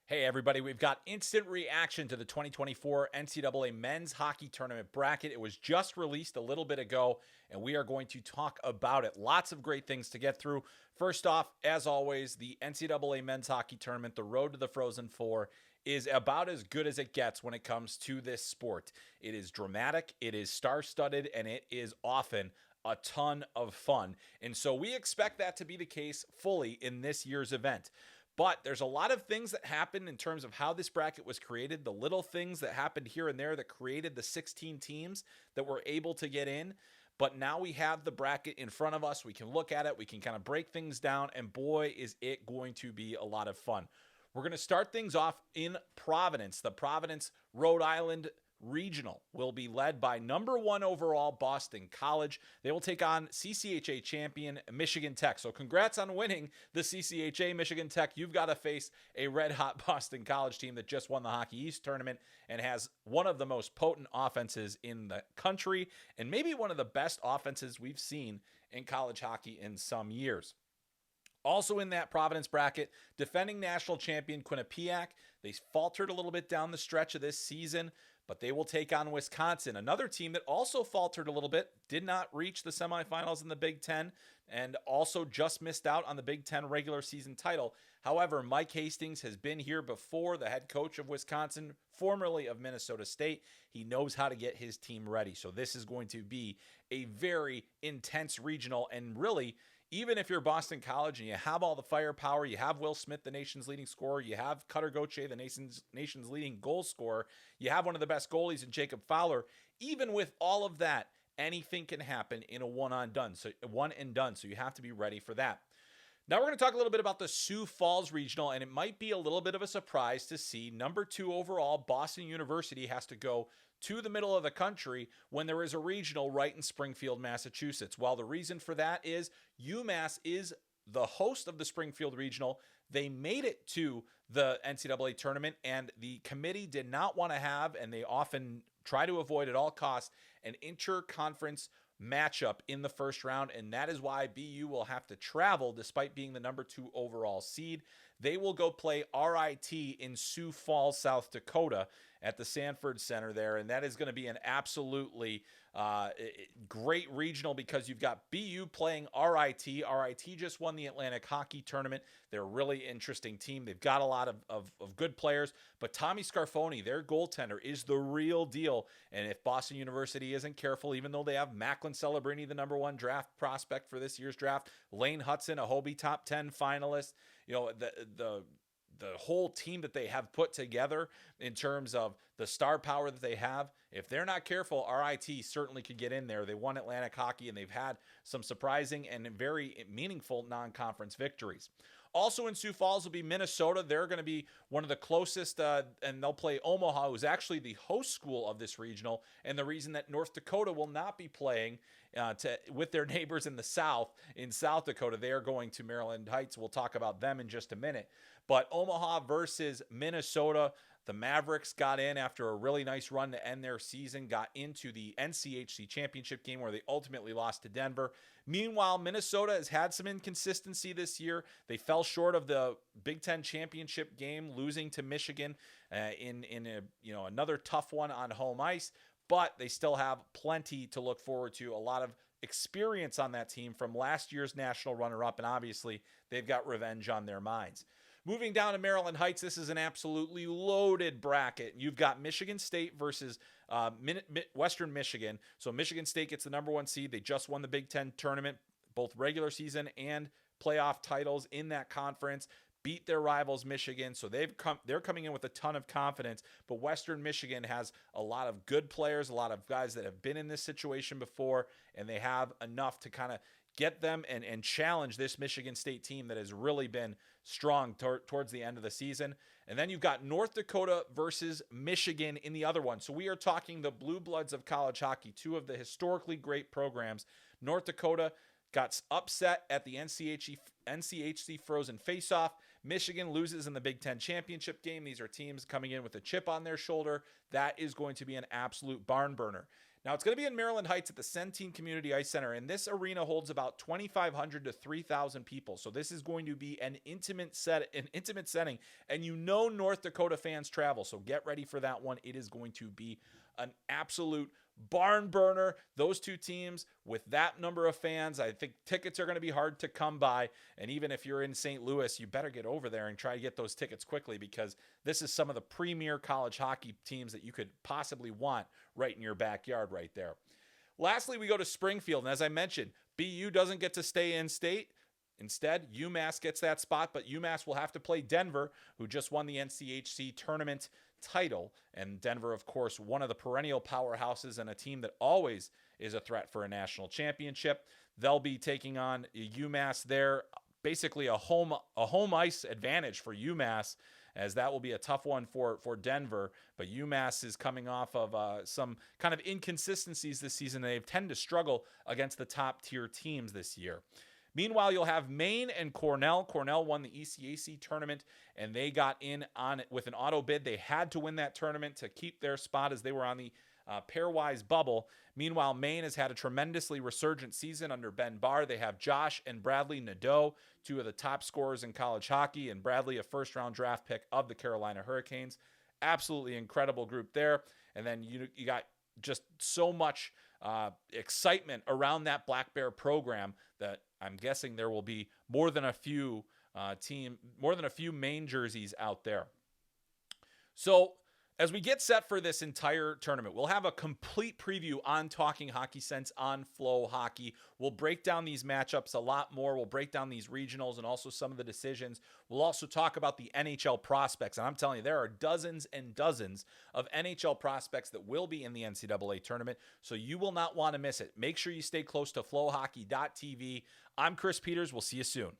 Hey everybody, we've got instant reaction to the 2024 NCAA Men's Hockey Tournament bracket. It was just released a little bit ago, and we are going to talk about it. Lots of great things to get through. First off, as always, the NCAA Men's Hockey Tournament, the road to the Frozen Four, is about as good as it gets when it comes to this sport. It is dramatic, it is star-studded, and it is often a ton of fun. And so we expect that to be the case fully in this year's event. But there's a lot of things that happened in terms of how this bracket was created, the little things that happened here and there that created the 16 teams that were able to get in. But now we have the bracket in front of us. We can look at it. We can kind of break things down. And boy, is it going to be a lot of fun. We're going to start things off in Providence. The Providence, Rhode Island Regional will be led by #1 overall Boston College. They will take on CCHA champion Michigan Tech. So congrats on winning the CCHA. Michigan Tech. You've got to face a red-hot Boston College team that just won the Hockey East tournament and has one of the most potent offenses in the country and maybe one of the best offenses we've seen in college hockey in some years. Also in that Providence bracket, defending national champion Quinnipiac. They faltered a little bit down the stretch of this season, but they will take on Wisconsin, another team that also faltered a little bit, did not reach the semifinals in the Big Ten, and also just missed out on the Big Ten regular season title. However, Mike Hastings has been here before, the head coach of Wisconsin, formerly of Minnesota State. He knows how to get his team ready. So this is going to be a very intense regional, and really, even if you're Boston College and you have all the firepower, you have Will Smith, the nation's leading scorer, you have Cutter Gauthier, the nation's leading goal scorer, you have one of the best goalies in Jacob Fowler. Even with all of that, anything can happen in a one and done. So you have to be ready for that. Now we're going to talk a little bit about the Sioux Falls Regional, and it might be a little bit of a surprise to see #2 overall Boston University has to go to the middle of the country when there is a regional right in Springfield, Massachusetts. Well, the reason for that is UMass is the host of the Springfield Regional. They made it to the NCAA tournament, and the committee did not want to have, and they often try to avoid at all costs, an inter-conference matchup in the first round, and that is why BU will have to travel despite being the #2 overall seed. They will go play RIT in Sioux Falls, South Dakota at the Sanford Center there, and that is going to be an absolutely great regional because you've got BU playing RIT. RIT just won the Atlantic Hockey Tournament. They're a really interesting team. They've got a lot of good players, but Tommy Scarfoni, their goaltender, is the real deal. And if Boston University isn't careful, even though they have Macklin Celebrini, the #1 draft prospect for this year's draft, Lane Hudson, a Hobie top 10 finalist, you know, the whole team that they have put together in terms of the star power that they have, if they're not careful, RIT certainly could get in there. They won Atlantic Hockey, and they've had some surprising and very meaningful non-conference victories. Also in Sioux Falls will be Minnesota. They're going to be one of the closest, and they'll play Omaha, who's actually the host school of this regional, and the reason that North Dakota will not be playing with their neighbors in the South, in South Dakota. They are going to Maryland Heights. We'll talk about them in just a minute. But Omaha versus Minnesota, the Mavericks got in after a really nice run to end their season, got into the NCHC championship game where they ultimately lost to Denver. Meanwhile, Minnesota has had some inconsistency this year. They fell short of the Big Ten championship game, losing to Michigan in another tough one on home ice. But they still have plenty to look forward to. A lot of experience on that team from last year's national runner-up, and obviously they've got revenge on their minds. Moving down to Maryland Heights, this is an absolutely loaded bracket. You've got Michigan State versus Western Michigan. So Michigan State gets the #1 seed. They just won the Big Ten tournament, both regular season and playoff titles in that conference. Beat their rivals Michigan, so they're coming in with a ton of confidence. But Western Michigan has a lot of good players, a lot of guys that have been in this situation before, and they have enough to kind of get them and challenge this Michigan State team that has really been strong towards the end of the season. And then you've got North Dakota versus Michigan in the other one. So we are talking the Blue Bloods of college hockey, two of the historically great programs. North Dakota got upset at the NCHC Frozen Faceoff. Michigan loses in the Big Ten championship game. These are teams coming in with a chip on their shoulder. That is going to be an absolute barn burner. Now, it's going to be in Maryland Heights at the Centene Community Ice Center, and this arena holds about 2,500 to 3,000 people. So this is going to be an intimate setting, and North Dakota fans travel. So get ready for that one. It is going to be an absolute barn burner. Those two teams with that number of fans, I think tickets are going to be hard to come by. And even if you're in St. Louis, you better get over there and try to get those tickets quickly, because this is some of the premier college hockey teams that you could possibly want right in your backyard right there. Lastly, we go to Springfield. And as I mentioned, BU doesn't get to stay in state. Instead, UMass gets that spot, but UMass will have to play Denver, who just won the NCHC tournament title. And Denver, of course, one of the perennial powerhouses and a team that always is a threat for a national championship. They'll be taking on UMass there, basically a home ice advantage for UMass, as that will be a tough one for Denver. But UMass is coming off of some kind of inconsistencies this season. They tend to struggle against the top tier teams this year. Meanwhile, you'll have Maine and Cornell. Cornell won the ECAC tournament, and they got in on it with an auto bid. They had to win that tournament to keep their spot, as they were on the pairwise bubble. Meanwhile, Maine has had a tremendously resurgent season under Ben Barr. They have Josh and Bradley Nadeau, two of the top scorers in college hockey, and Bradley, a first-round draft pick of the Carolina Hurricanes. Absolutely incredible group there. And then you got just so much excitement around that Black Bear program that I'm guessing there will be more than a few Maine jerseys out there. So as we get set for this entire tournament, we'll have a complete preview on Talking Hockey Sense on FloHockey. We'll break down these matchups a lot more. We'll break down these regionals and also some of the decisions. We'll also talk about the NHL prospects. And I'm telling you, there are dozens and dozens of NHL prospects that will be in the NCAA tournament, so you will not want to miss it. Make sure you stay close to FloHockey.tv. I'm Chris Peters. We'll see you soon.